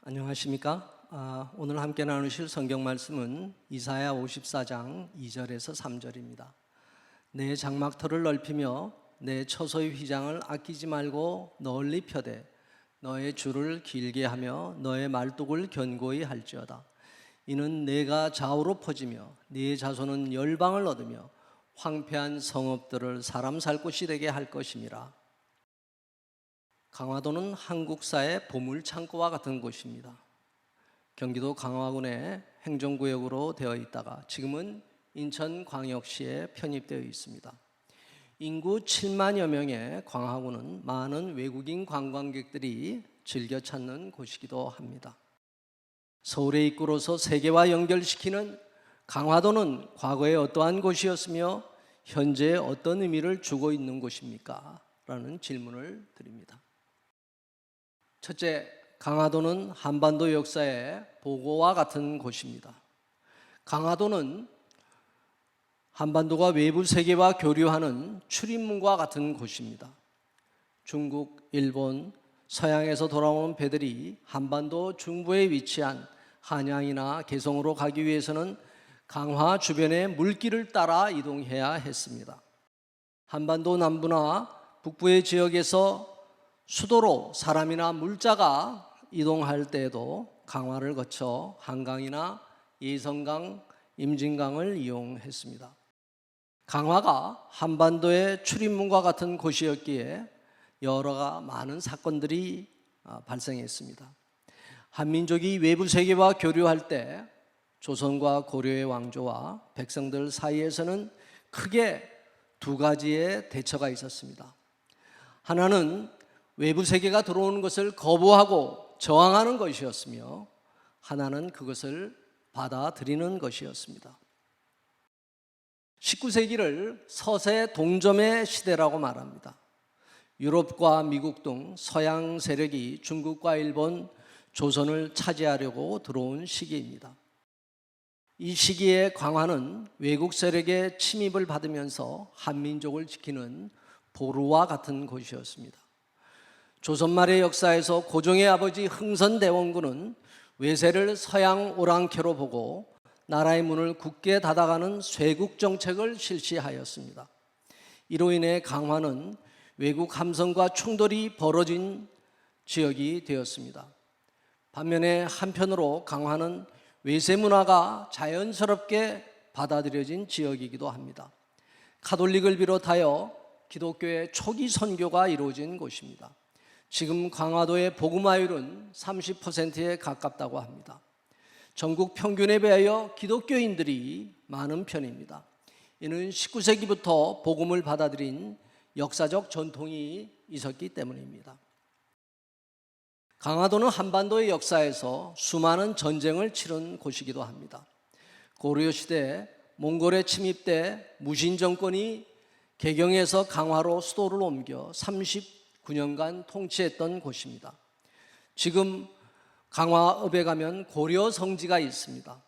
안녕하십니까? 오늘 함께 나누실 성경 말씀은 이사야 54장 2절에서 3절입니다. 내 장막터를 넓히며 내 처소의 휘장을 아끼지 말고 널리 펴되 너의 줄을 길게 하며 너의 말뚝을 견고히 할지어다. 이는 내가 좌우로 퍼지며 네 자손은 열방을 얻으며 황폐한 성읍들을 사람 살 곳이 되게 할 것임이라. 강화도는 한국사의 보물창고와 같은 곳입니다. 경기도 강화군의 행정구역으로 되어 있다가 지금은 인천광역시에 편입되어 있습니다. 인구 7만여 명의 광화군은 많은 외국인 관광객들이 즐겨 찾는 곳이기도 합니다. 서울의 입구로서 세계와 연결시키는 강화도는 과거에 어떠한 곳이었으며 현재 어떤 의미를 주고 있는 곳입니까? 라는 질문을 드립니다. 첫째, 강화도는 한반도 역사의 보고와 같은 곳입니다. 강화도는 한반도가 외부 세계와 교류하는 출입문과 같은 곳입니다. 중국, 일본, 서양에서 돌아오는 배들이 한반도 중부에 위치한 한양이나 개성으로 가기 위해서는 강화 주변의 물길을 따라 이동해야 했습니다. 한반도 남부나 북부의 지역에서 수도로 사람이나 물자가 이동할 때에도 강화를 거쳐 한강이나 예성강, 임진강을 이용했습니다. 강화가 한반도의 출입문과 같은 곳이었기에 여러 많은 사건들이 발생했습니다. 한민족이 외부 세계와 교류할 때 조선과 고려의 왕조와 백성들 사이에서는 크게 두 가지의 대처가 있었습니다. 하나는 외부 세계가 들어오는 것을 거부하고 저항하는 것이었으며 하나는 그것을 받아들이는 것이었습니다. 19세기를 서세 동점의 시대라고 말합니다. 유럽과 미국 등 서양 세력이 중국과 일본, 조선을 차지하려고 들어온 시기입니다. 이 시기에 강화는 외국 세력의 침입을 받으면서 한민족을 지키는 보루와 같은 곳이었습니다. 조선 말의 역사에서 고종의 아버지 흥선대원군은 외세를 서양 오랑캐로 보고 나라의 문을 굳게 닫아가는 쇄국 정책을 실시하였습니다. 이로 인해 강화는 외국 함선과 충돌이 벌어진 지역이 되었습니다. 반면에 한편으로 강화는 외세 문화가 자연스럽게 받아들여진 지역이기도 합니다. 가톨릭을 비롯하여 기독교의 초기 선교가 이루어진 곳입니다. 지금 강화도의 복음화율은 30%에 가깝다고 합니다. 전국 평균에 비하여 기독교인들이 많은 편입니다. 이는 19세기부터 복음을 받아들인 역사적 전통이 있었기 때문입니다. 강화도는 한반도의 역사에서 수많은 전쟁을 치른 곳이기도 합니다. 고려시대 몽골의 침입 때 무신 정권이 개경에서 강화로 수도를 옮겨 39년간 통치했던 곳입니다. 지금 강화읍에 가면 고려 성지가 있습니다.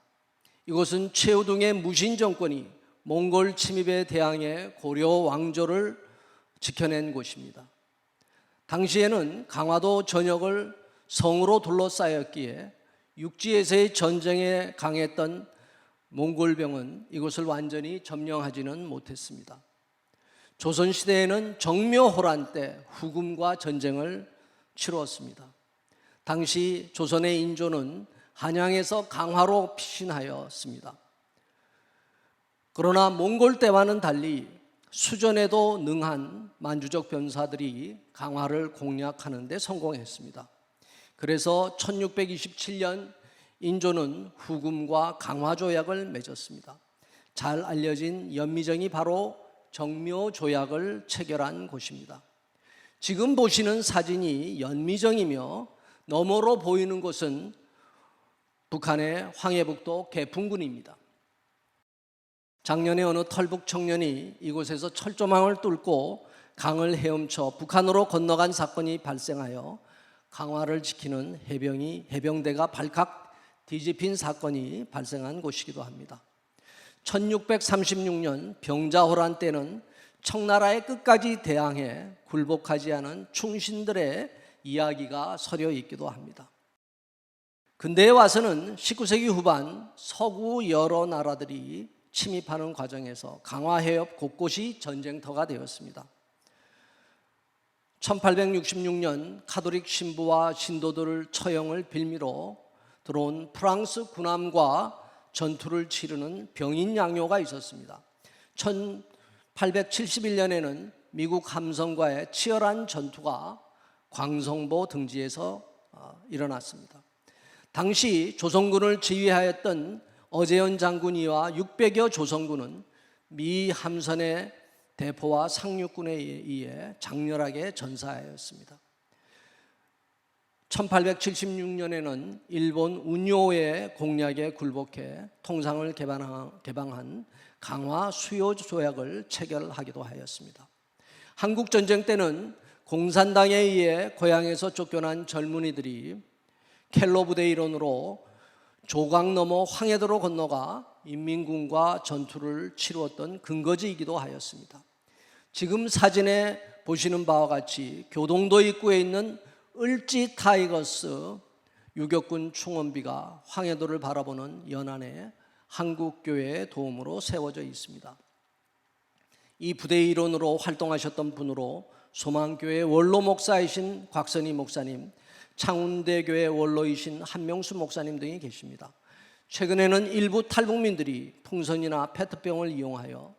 이곳은 최우등의 무신 정권이 몽골 침입에 대항해 고려 왕조를 지켜낸 곳입니다. 당시에는 강화도 전역을 성으로 둘러싸였기에 육지에서의 전쟁에 강했던 몽골병은 이곳을 완전히 점령하지는 못했습니다. 조선시대에는 정묘호란 때 후금과 전쟁을 치루었습니다. 당시 조선의 인조는 한양에서 강화로 피신하였습니다. 그러나 몽골 때와는 달리 수전에도 능한 만주족 병사들이 강화를 공략하는 데 성공했습니다. 그래서 1627년 인조는 후금과 강화조약을 맺었습니다. 잘 알려진 연미정이 바로 정묘조약을 체결한 곳입니다. 지금 보시는 사진이 연미정이며 너머로 보이는 곳은 북한의 황해북도 개풍군입니다. 작년에 어느 털북 청년이 이곳에서 철조망을 뚫고 강을 헤엄쳐 북한으로 건너간 사건이 발생하여 강화를 지키는 해병대가 발칵 뒤집힌 사건이 발생한 곳이기도 합니다. 1636년 병자호란 때는 청나라의 끝까지 대항해 굴복하지 않은 충신들의 이야기가 서려 있기도 합니다. 근대에 와서는 19세기 후반 서구 여러 나라들이 침입하는 과정에서 강화 해협 곳곳이 전쟁터가 되었습니다. 1866년 카톨릭 신부와 신도들 처형을 빌미로 들어온 프랑스 군함과 전투를 치르는 병인 양요가 있었습니다. 1871년에는 미국 함선과의 치열한 전투가 광성보 등지에서 일어났습니다. 당시 조선군을 지휘하였던 어재현 장군이와 600여 조선군은 미 함선의 대포와 상륙군에 의해 장렬하게 전사하였습니다. 1876년에는 일본 운요의 공략에 굴복해 통상을 개방한 강화 수요 조약을 체결하기도 하였습니다. 한국전쟁 때는 공산당에 의해 고향에서 쫓겨난 젊은이들이 켈로 부대 일원으로 조강 넘어 황해도로 건너가 인민군과 전투를 치루었던 근거지이기도 하였습니다. 지금 사진에 보시는 바와 같이 교동도 입구에 있는 을지 타이거스 유격군 충원비가 황해도를 바라보는 연안에 한국교회의 도움으로 세워져 있습니다. 이 부대의 일원으로 활동하셨던 분으로 소망교회 원로 목사이신 곽선희 목사님, 창운대교회 원로이신 한명수 목사님 등이 계십니다. 최근에는 일부 탈북민들이 풍선이나 페트병을 이용하여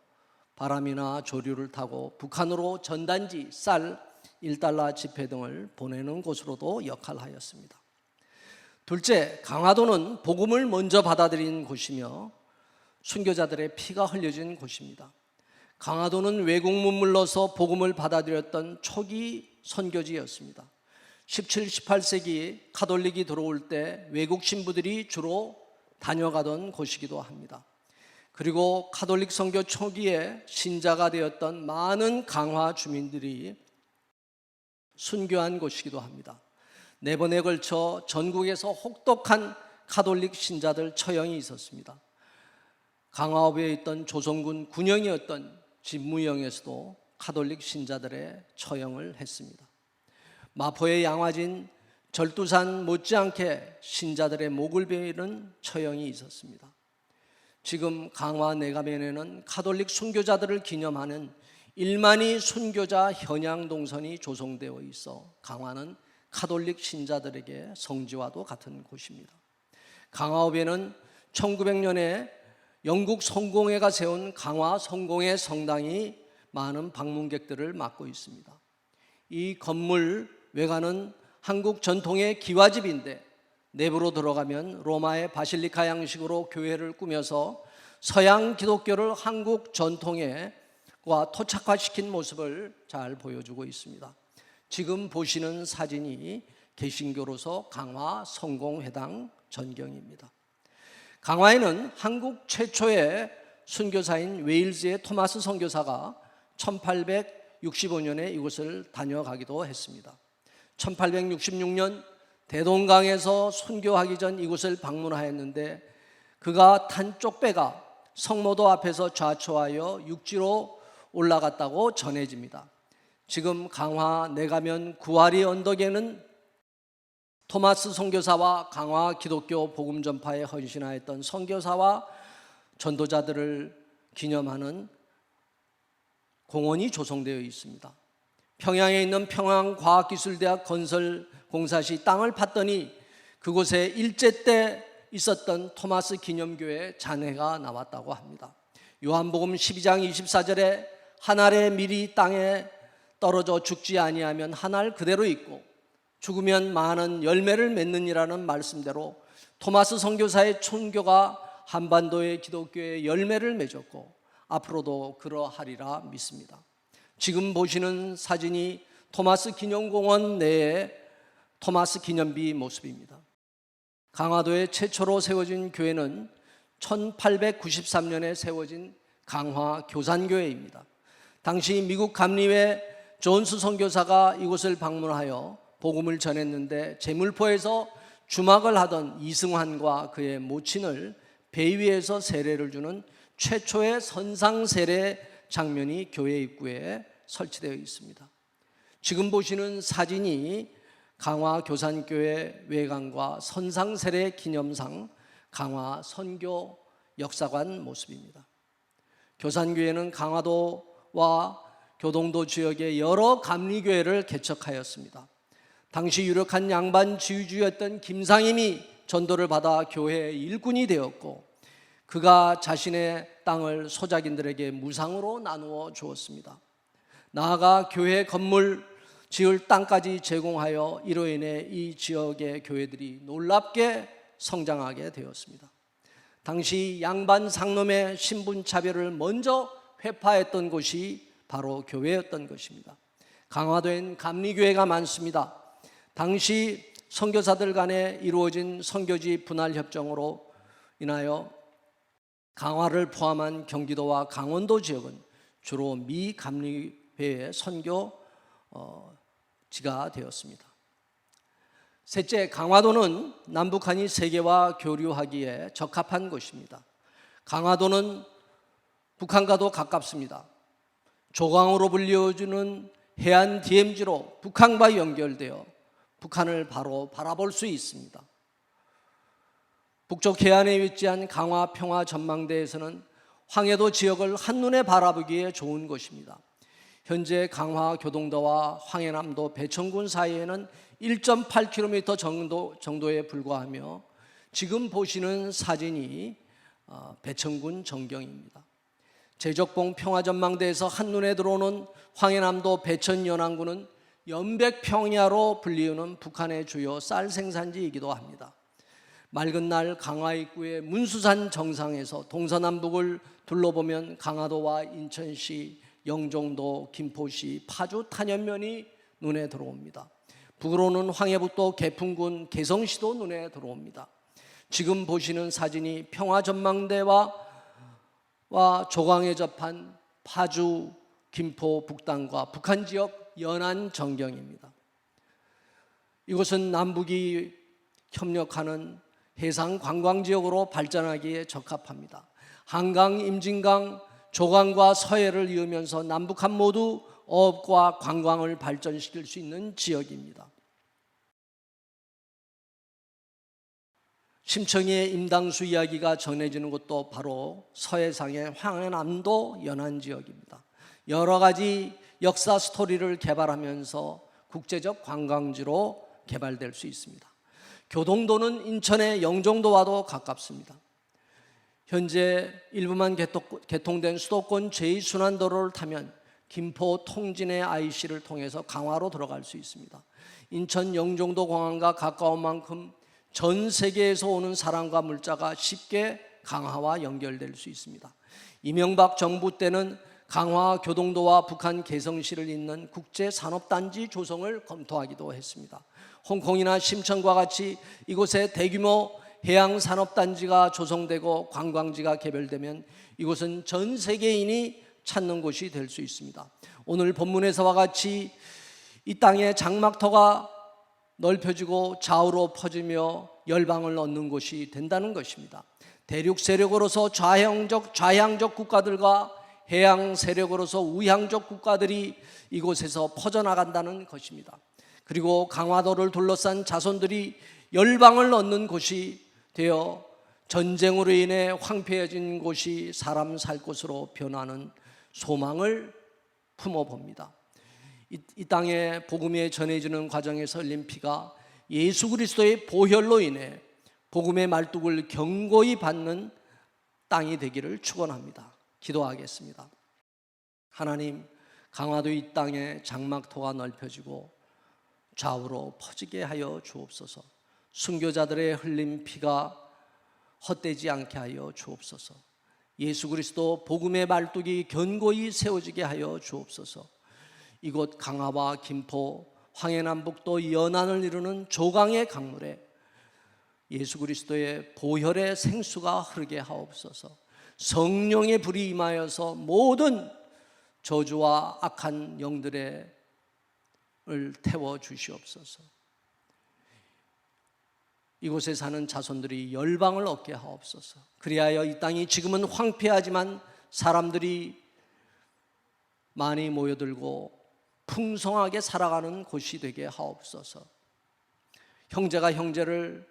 바람이나 조류를 타고 북한으로 전단지, 쌀, 1달러 지폐 등을 보내는 곳으로도 역할하였습니다. 둘째, 강화도는 복음을 먼저 받아들인 곳이며 순교자들의 피가 흘려진 곳입니다. 강화도는 외국 문물로서 복음을 받아들였던 초기 선교지였습니다. 17, 18세기 가톨릭이 들어올 때 외국 신부들이 주로 다녀가던 곳이기도 합니다. 그리고 가톨릭 선교 초기에 신자가 되었던 많은 강화 주민들이 순교한 곳이기도 합니다. 4번에 걸쳐 전국에서 혹독한 가톨릭 신자들 처형이 있었습니다. 강화읍에 있던 조선군 군영이었던 진무영에서도 가톨릭 신자들의 처형을 했습니다. 마포의 양화진 절두산 못지않게 신자들의 목을 베이는 처형이 있었습니다. 지금 강화 내가면에는 가톨릭 순교자들을 기념하는 1만이 순교자 현양 동선이 조성되어 있어 강화는 가톨릭 신자들에게 성지와도 같은 곳입니다. 강화읍에는 1900년에 영국 성공회가 세운 강화 성공회 성당이 많은 방문객들을 맞고 있습니다. 이 건물 외관은 한국 전통의 기와집인데 내부로 들어가면 로마의 바실리카 양식으로 교회를 꾸며서 서양 기독교를 한국 전통과 토착화시킨 모습을 잘 보여주고 있습니다. 지금 보시는 사진이 개신교로서 강화 성공회당 전경입니다. 강화에는 한국 최초의 순교사인 웨일즈의 토마스 선교사가 1865년에 이곳을 다녀가기도 했습니다. 1866년 대동강에서 순교하기 전 이곳을 방문하였는데 그가 탄 쪽배가 성모도 앞에서 좌초하여 육지로 올라갔다고 전해집니다. 지금 강화 내가면 구아리 언덕에는 토마스 선교사와 강화 기독교 복음 전파에 헌신하였던 선교사와 전도자들을 기념하는 공원이 조성되어 있습니다. 평양에 있는 평양과학기술대학 건설공사시 땅을 팠더니 그곳에 일제 때 있었던 토마스 기념교회 잔해가 나왔다고 합니다. 요한복음 12장 24절에 한 알의 밀이 땅에 떨어져 죽지 아니하면 한 알 그대로 있고 죽으면 많은 열매를 맺느니라는 말씀대로 토마스 선교사의 순교가 한반도의 기독교의 열매를 맺었고 앞으로도 그러하리라 믿습니다. 지금 보시는 사진이 토마스 기념공원 내의 토마스 기념비 모습입니다. 강화도에 최초로 세워진 교회는 1893년에 세워진 강화 교산교회입니다. 당시 미국 감리회 존스 선교사가 이곳을 방문하여 복음을 전했는데 제물포에서 주막을 하던 이승환과 그의 모친을 배 위에서 세례를 주는 최초의 선상 세례 장면이 교회 입구에 설치되어 있습니다. 지금 보시는 사진이 강화 교산교회 외관과 선상세례 기념상 강화 선교 역사관 모습입니다. 교산교회는 강화도와 교동도 지역의 여러 감리교회를 개척하였습니다. 당시 유력한 양반 지휘주였던 김상임이 전도를 받아 교회의 일꾼이 되었고, 그가 자신의 땅을 소작인들에게 무상으로 나누어 주었습니다. 나아가 교회 건물 지을 땅까지 제공하여 이로 인해 이 지역의 교회들이 놀랍게 성장하게 되었습니다. 당시 양반 상놈의 신분 차별을 먼저 회파했던 곳이 바로 교회였던 것입니다. 강화도엔 감리교회가 많습니다. 당시 선교사들 간에 이루어진 선교지 분할 협정으로 인하여 강화를 포함한 경기도와 강원도 지역은 주로 미 감리회의 선교지가 되었습니다. 셋째, 강화도는 남북한이 세계와 교류하기에 적합한 곳입니다. 강화도는 북한과도 가깝습니다. 조강으로 불리워주는 해안 DMZ로 북한과 연결되어 북한을 바로 바라볼 수 있습니다. 북쪽 해안에 위치한 강화 평화 전망대에서는 황해도 지역을 한눈에 바라보기에 좋은 곳입니다. 현재 강화 교동도와 황해남도 배천군 사이에는 1.8km 정도에 불과하며, 지금 보시는 사진이 배천군 전경입니다. 제적봉 평화전망대에서 한눈에 들어오는 황해남도 배천연안군은 연백평야로 불리우는 북한의 주요 쌀 생산지이기도 합니다. 맑은 날 강화 입구의 문수산 정상에서 동서남북을 둘러보면 강화도와 인천시, 영종도, 김포시, 파주, 탄현면이 눈에 들어옵니다. 북으로는 황해북도 개풍군 개성시도 눈에 들어옵니다. 지금 보시는 사진이 평화전망대와 조강에 접한 파주, 김포, 북단과 북한 지역 연안 전경입니다. 이곳은 남북이 협력하는 해상 관광지역으로 발전하기에 적합합니다. 한강, 임진강, 조강과 서해를 이으면서 남북한 모두 어업과 관광을 발전시킬 수 있는 지역입니다. 심청이의 임당수 이야기가 전해지는 곳도 바로 서해상의 황해남도 연안 지역입니다. 여러 가지 역사 스토리를 개발하면서 국제적 관광지로 개발될 수 있습니다. 교동도는 인천의 영종도와도 가깝습니다. 현재 일부만 개통된 수도권 제2순환도로를 타면 김포 통진의 IC를 통해서 강화로 들어갈 수 있습니다. 인천 영종도 공항과 가까운 만큼 전 세계에서 오는 사람과 물자가 쉽게 강화와 연결될 수 있습니다. 이명박 정부 때는 강화 교동도와 북한 개성시를 잇는 국제산업단지 조성을 검토하기도 했습니다. 홍콩이나 심천과 같이 이곳에 대규모 해양산업단지가 조성되고 관광지가 개발되면 이곳은 전 세계인이 찾는 곳이 될 수 있습니다. 오늘 본문에서와 같이 이 땅에 장막터가 넓혀지고 좌우로 퍼지며 열방을 얻는 곳이 된다는 것입니다. 대륙 세력으로서 좌향적 국가들과 해양 세력으로서 우향적 국가들이 이곳에서 퍼져나간다는 것입니다. 그리고 강화도를 둘러싼 자손들이 열방을 얻는 곳이 되어 전쟁으로 인해 황폐해진 곳이 사람 살 곳으로 변하는 소망을 품어봅니다. 이 땅에 복음이 전해지는 과정에서 흘린 피가 예수 그리스도의 보혈로 인해 복음의 말뚝을 견고히 받는 땅이 되기를 축원합니다. 기도하겠습니다. 하나님, 강화도 이 땅에 장막터가 넓혀지고 좌우로 퍼지게 하여 주옵소서. 순교자들의 흘린 피가 헛되지 않게 하여 주옵소서. 예수 그리스도 복음의 말뚝이 견고히 세워지게 하여 주옵소서. 이곳 강화와 김포, 황해남북도 연안을 이루는 조강의 강물에 예수 그리스도의 보혈의 생수가 흐르게 하옵소서. 성령의 불이 임하여서 모든 저주와 악한 영들을 태워 주시옵소서. 이곳에 사는 자손들이 열방을 얻게 하옵소서. 그리하여 이 땅이 지금은 황폐하지만 사람들이 많이 모여들고 풍성하게 살아가는 곳이 되게 하옵소서. 형제가 형제를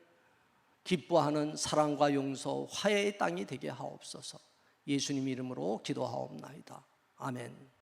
기뻐하는 사랑과 용서, 화해의 땅이 되게 하옵소서. 예수님 이름으로 기도하옵나이다. 아멘.